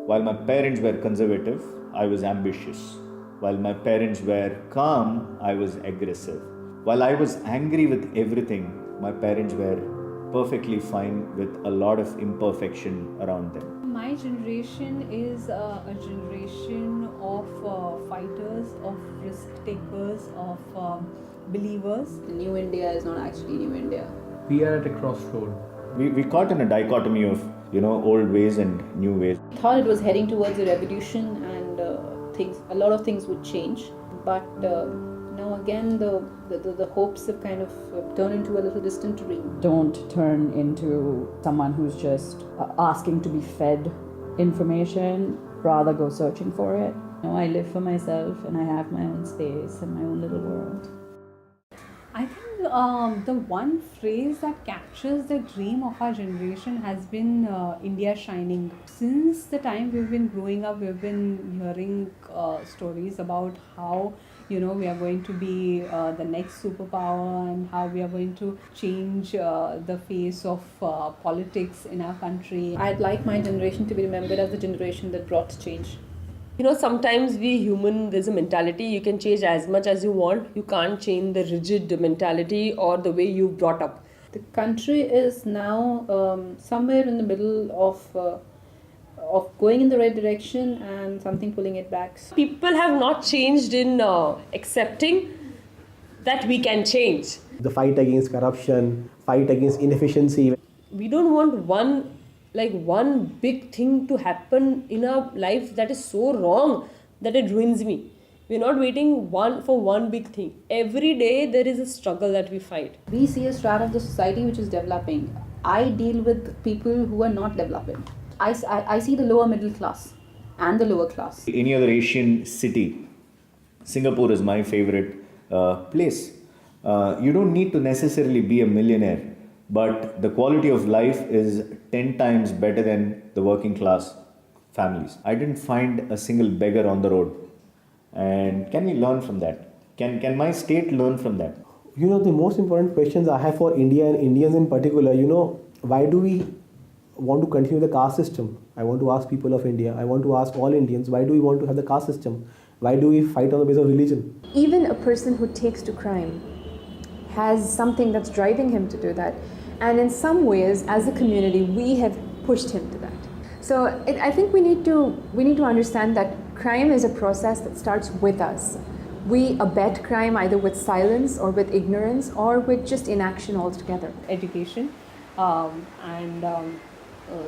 While my parents were conservative, I was ambitious. While my parents were calm, I was aggressive. While I was angry with everything, my parents were perfectly fine with a lot of imperfection around them. My generation is a generation of fighters, of risk takers, of believers. New India is not actually New India. We are at a crossroad. We caught in a dichotomy of old ways and new ways. I thought it was heading towards a revolution and a lot of things would change. But now again, the hopes have kind of turned into a little distant dream. Don't turn into someone who's just asking to be fed information, rather go searching for it. I live for myself and I have my own space and my own little world. I think the one phrase that captures the dream of our generation has been India shining. Since the time we've been growing up, we've been hearing stories about how we are going to be the next superpower and how we are going to change the face of politics in our country. I'd like my generation to be remembered as the generation that brought change. Sometimes we human, there's a mentality, you can change as much as you want. You can't change the rigid mentality or the way you've brought up. The country is now somewhere in the middle of going in the right direction and something pulling it back. People have not changed in accepting that we can change. The fight against corruption, fight against inefficiency. We don't want one big thing to happen in our life that is so wrong that it ruins me. We're not waiting for one big thing. Every day there is a struggle that we fight. We see a strata of the society which is developing. I deal with people who are not developing. I see the lower middle class and the lower class. Any other Asian city, Singapore is my favorite place. You don't need to necessarily be a millionaire, but the quality of life is 10 times better than the working class families. I didn't find a single beggar on the road. And can we learn from that? Can my state learn from that? The most important questions I have for India and Indians in particular, why do we want to continue the caste system? I want to ask people of India, I want to ask all Indians, why do we want to have the caste system? Why do we fight on the basis of religion? Even a person who takes to crime has something that's driving him to do that. And in some ways, as a community, we have pushed him to that. So I think we need to understand that crime is a process that starts with us. We abet crime either with silence or with ignorance or with just inaction altogether. Education and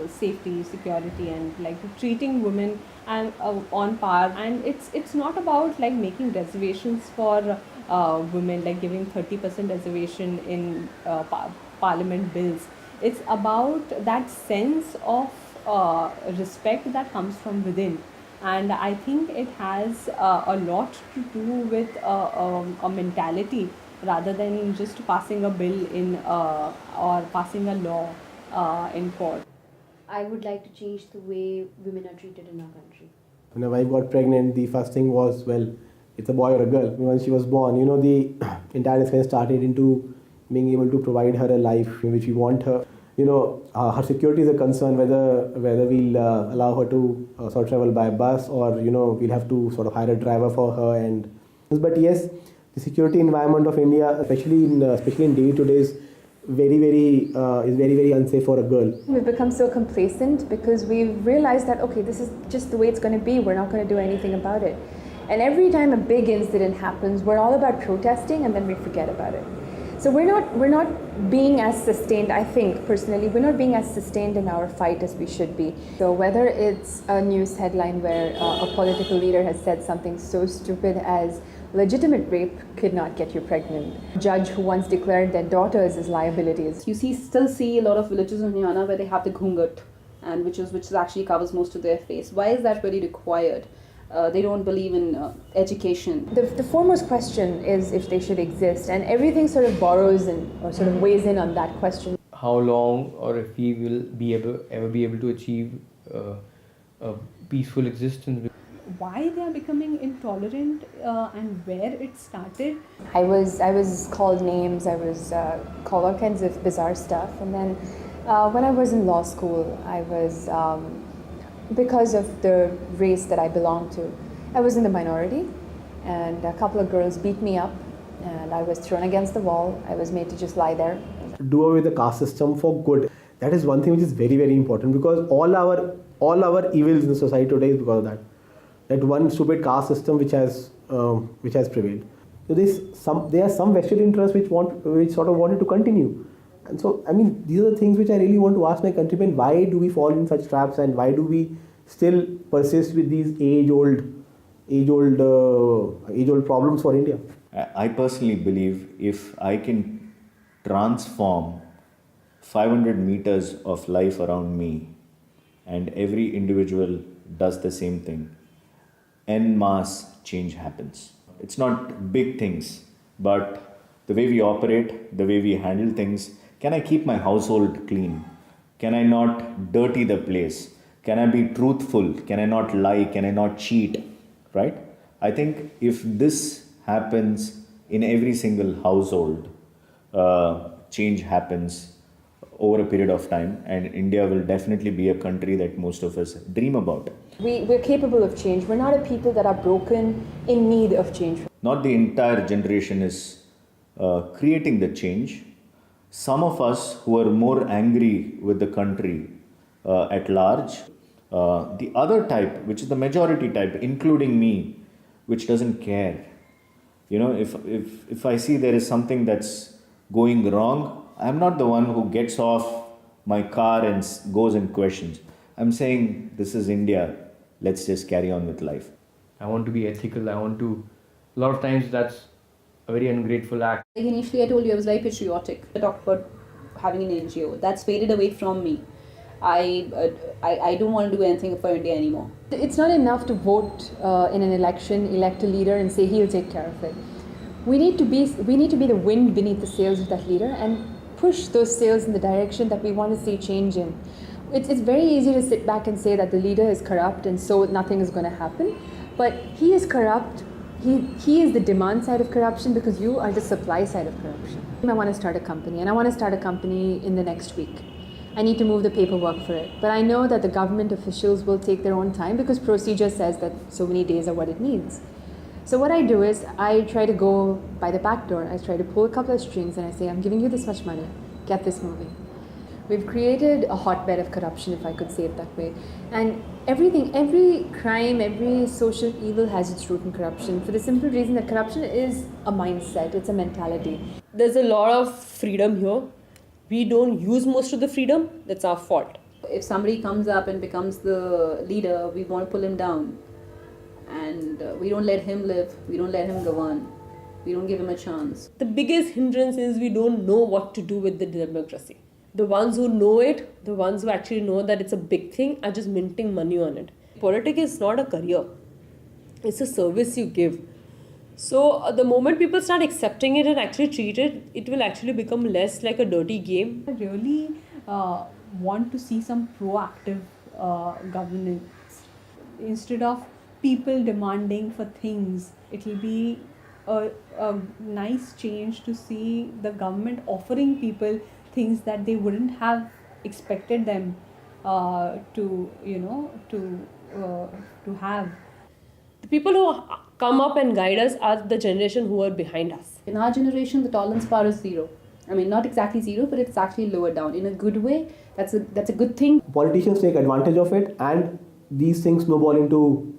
safety, security, and treating women and on par. And it's not about making reservations for women, giving 30% reservation in parliament bills. It's about that sense of respect that comes from within, and I think it has a lot to do with a mentality rather than just passing a bill in or passing a law in court. I would like to change the way women are treated in our country. When my wife got pregnant, the first thing was, it's a boy or a girl. When she was born, the entire discussion started into being able to provide her a life in which we want her. Her security is a concern, whether we'll allow her to sort of travel by bus or, we'll have to sort of hire a driver for her. But yes, the security environment of India, especially in day to day, is very unsafe for a girl. We've become so complacent because we've realized that, okay, this is just the way it's going to be. We're not going to do anything about it. And every time a big incident happens, we're all about protesting and then we forget about it. So we're not being as sustained, I think, personally, we're not being as sustained in our fight as we should be. So whether it's a news headline where a political leader has said something so stupid as legitimate rape could not get you pregnant, a judge who once declared their daughters as liabilities. You still see a lot of villages in Haryana where they have the ghungat, and which actually covers most of their face. Why is that really required? They don't believe in education. The foremost question is if they should exist, and everything sort of borrows or sort of weighs in on that question. How long, or if we will ever be able to achieve a peaceful existence. Why they are becoming intolerant and where it started. I was called names, I was called all kinds of bizarre stuff, and then when I was in law school, I was because of the race that I belong to. I was in the minority, and a couple of girls beat me up, and I was thrown against the wall. I was made to just lie there. Do away with the caste system for good. That is one thing which is very, very important, because all our evils in the society today is because of that. That one stupid caste system which has prevailed. So there are some vested interests which sort of wanted to continue. And so, I mean, these are the things which I really want to ask my countrymen: why do we fall in such traps, and why do we still persist with these age-old problems for India? I personally believe if I can transform 500 meters of life around me and every individual does the same thing, en masse change happens. It's not big things, but the way we operate, the way we handle things. Can I keep my household clean? Can I not dirty the place? Can I be truthful? Can I not lie? Can I not cheat? Right? I think if this happens in every single household, change happens over a period of time, and India will definitely be a country that most of us dream about. We're capable of change. We're not a people that are broken, in need of change. Not the entire generation is creating the change. Some of us who are more angry with the country at large, the other type, which is the majority type, including me, which doesn't care. You know, if I see there is something that's going wrong, I'm not the one who gets off my car and goes and questions. I'm saying, this is India. Let's just carry on with life. I want to be ethical. A lot of times that's a very ungrateful act. Like initially I told you I was very patriotic. I talked about having an NGO. That's faded away from me. I don't want to do anything for India anymore. It's not enough to vote in an election, elect a leader and say he'll take care of it. We need to be the wind beneath the sails of that leader and push those sails in the direction that we want to see change in. It's very easy to sit back and say that the leader is corrupt and so nothing is going to happen. But he is corrupt. He is the demand side of corruption because you are the supply side of corruption. I want to start a company, and I want to start a company in the next week. I need to move the paperwork for it. But I know that the government officials will take their own time because procedure says that so many days are what it needs. So what I do is I try to go by the back door. I try to pull a couple of strings and I say, I'm giving you this much money. Get this moving. We've created a hotbed of corruption, if I could say it that way. And every crime, every social evil has its root in corruption for the simple reason that corruption is a mindset, it's a mentality. There's a lot of freedom here. We don't use most of the freedom. That's our fault. If somebody comes up and becomes the leader, we want to pull him down. And we don't let him live. We don't let him go on. We don't give him a chance. The biggest hindrance is we don't know what to do with the democracy. The ones who know it, the ones who actually know that it's a big thing, are just minting money on it. Politics is not a career. It's a service you give. So the moment people start accepting it and actually treat it, it will actually become less like a dirty game. I really want to see some proactive governance. Instead of people demanding for things, it will be a nice change to see the government offering people things that they wouldn't have expected them to have. The people who come up and guide us are the generation who are behind us. In our generation, the tolerance power is zero. I mean, not exactly zero, but it's actually lower down. In a good way, that's a good thing. Politicians take advantage of it, and these things snowball into,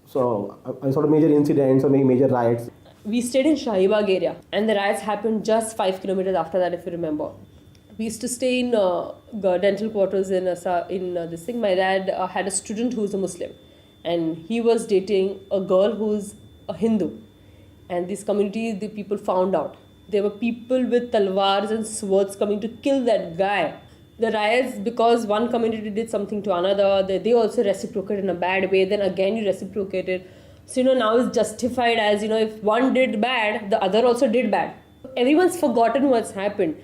sort of major incidents or major riots. We stayed in Shahibag area and the riots happened just 5 kilometers after that, if you remember. We used to stay in dental quarters in this thing. My dad had a student who's a Muslim and he was dating a girl who's a Hindu. And this community, the people found out. There were people with talwars and swords coming to kill that guy. The riots, because one community did something to another, they also reciprocated in a bad way, then again you reciprocated. So, now it's justified as, if one did bad, the other also did bad. Everyone's forgotten what's happened.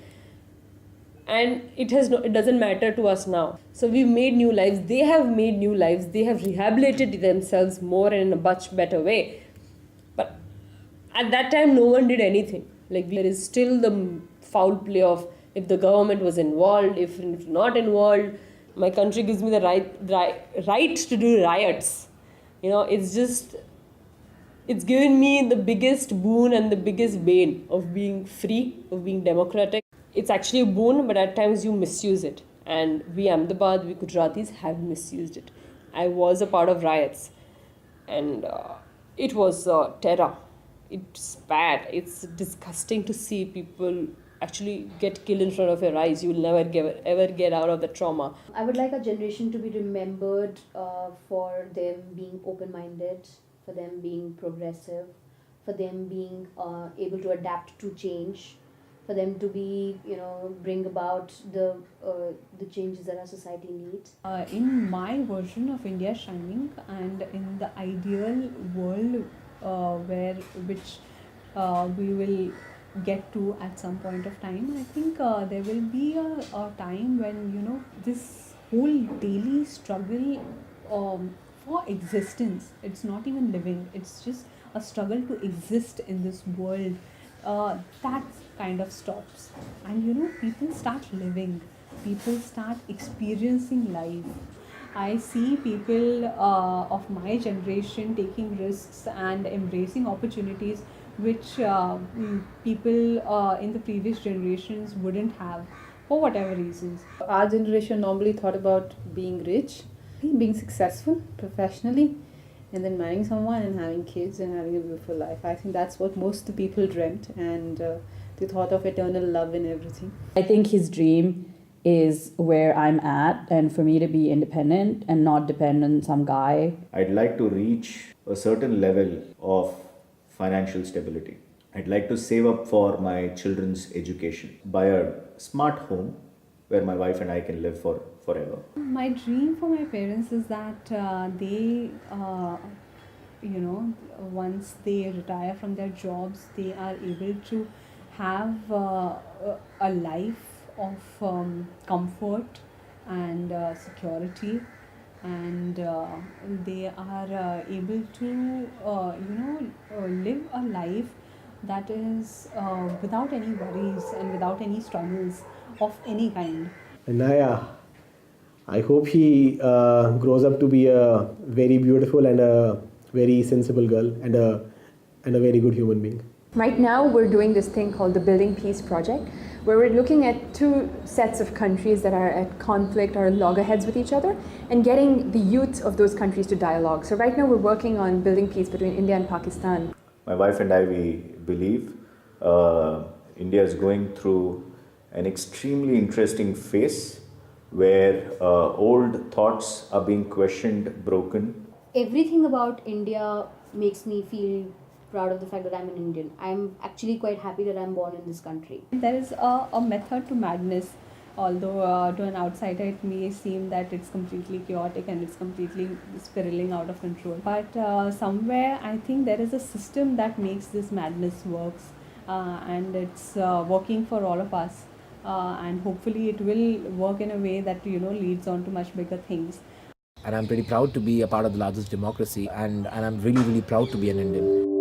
And it doesn't matter to us now. So we've made new lives. They have made new lives. They have rehabilitated themselves more and in a much better way. But at that time, no one did anything. There is still the foul play of if the government was involved, if not involved. My country gives me the right to do riots. It's given me the biggest boon and the biggest bane of being free, of being democratic. It's actually a boon, but at times you misuse it. And we Ahmedabad, we Gujaratis have misused it. I was a part of riots, and it was terror. It's bad. It's disgusting to see people actually get killed in front of your eyes. You'll never ever get out of the trauma. I would like our generation to be remembered for them being open-minded, for them being progressive, for them being able to adapt to change, for them to be, bring about the changes that our society needs. In my version of India Shining, and in the ideal world which we will get to at some point of time, I think there will be a time when this whole daily struggle for existence, it's not even living, it's just a struggle to exist in this world, that kind of stops, and people start living, people start experiencing life. I see people of my generation taking risks and embracing opportunities which people in the previous generations wouldn't have, for whatever reasons. Our generation normally thought about being rich, being successful professionally, and then marrying someone and having kids and having a beautiful life. I think that's what most of the people dreamt, and they thought of eternal love and everything. I think his dream is where I'm at, and for me to be independent and not depend on some guy. I'd like to reach a certain level of financial stability. I'd like to save up for my children's education, buy a smart home where my wife and I can live forever. My dream for my parents is that they, once they retire from their jobs, they are able to have a life of comfort and security, and they are able to live a life that is without any worries and without any struggles of any kind. And Naya, I hope he grows up to be a very beautiful and a very sensible girl and a very good human being. Right now, we're doing this thing called the Building Peace Project, where we're looking at two sets of countries that are at conflict or loggerheads with each other and getting the youth of those countries to dialogue. So right now, we're working on building peace between India and Pakistan. My wife and I, we believe India is going through an extremely interesting phase where old thoughts are being questioned, broken. Everything about India makes me feel proud of the fact that I'm an Indian. I'm actually quite happy that I'm born in this country. There is a method to madness, although to an outsider it may seem that it's completely chaotic and it's completely spiraling out of control. But somewhere I think there is a system that makes this madness works, and it's working for all of us. And hopefully it will work in a way that leads on to much bigger things. And I'm pretty proud to be a part of the largest democracy, and I'm really, really proud to be an Indian.